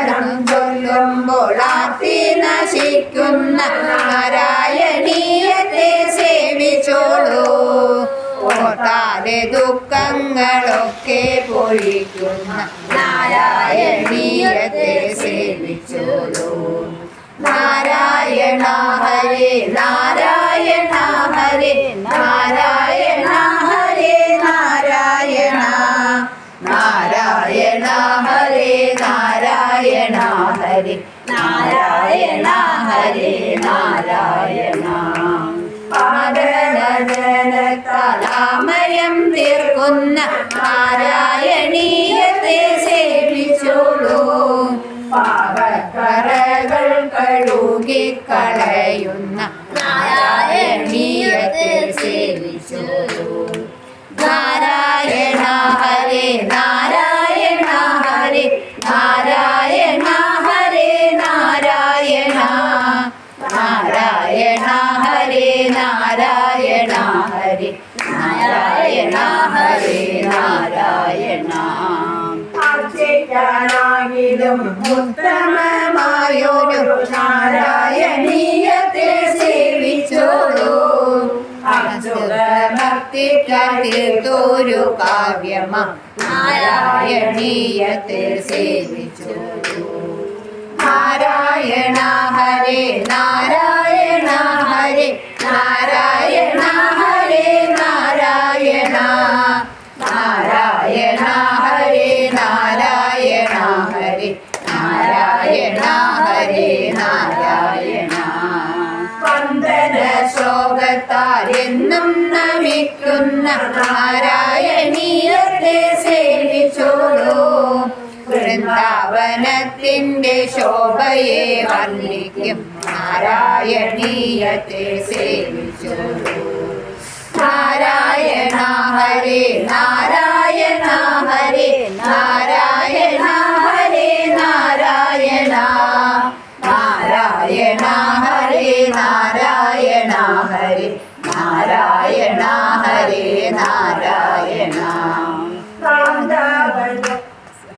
നാരായണം ചൊല്ലുമ്പോൾ ആർത്തി നശിക്കുന്ന നാരായണീയത്തെ സേവിച്ചോളൂ. ഓർത്താതെ ദുഃഖങ്ങളൊക്കെ പൊഴിക്കുന്ന നാരായണീയത്തെ സേവിച്ചോളൂ. നാരായണ ഹരേ നാരായണ ഹരേ നാരായണ ഹരേ നാരായണ നാരായണ ഹരേ നാരായണ ഹരേ നാരായണ ഹരേ നാരായണ. പാദനദനകലാമയം തീർക്കുന്ന നാരായണീയത്തെ സേവിച്ചോളൂ. പാപക്കറകൾ കഴുകിക്കളയുന്ന നാരായണീയത്തെ സേവിച്ചോളൂ. നാരായണ ഹരേ നാരായണ ഹരേ നാരായണ ഹരേ നാരായണ നാരായണ ഹരേ നാരായണ ഹരേ നാരായണ ഹരേ നാരായണ. അർച്ചിക്കാനാകിലും ഉത്തമമായൊരു നാരായണീയത്തെ സേവിച്ചോളൂ. ഭക്തിക്കൊരു കാവ്യമ നാരായണീയത്തെ സേവിച്ചോളൂ. നാരായണ ഹരേ നാരായണ ഹരേ നാരായണ ഹരേ നാരായണ നാരായണ ഹരേ നാരായണ ഹരേ നാരായണ ഹരേ നാരായണ. വന്ദന ശ്ലോകത്താൽ എന്നും നമിക്കുന്ന നാരായണീയത്തെ സേവിച്ചോളൂ. വൃന്ദാവനത്തിൻ്റെ ശോഭയെ വർണ്ണിക്കും നാരായണീയത്തെ സേവിച്ചോളൂ. നാരായണ ഹരേ നാരായണ ഹരേ നാരായണ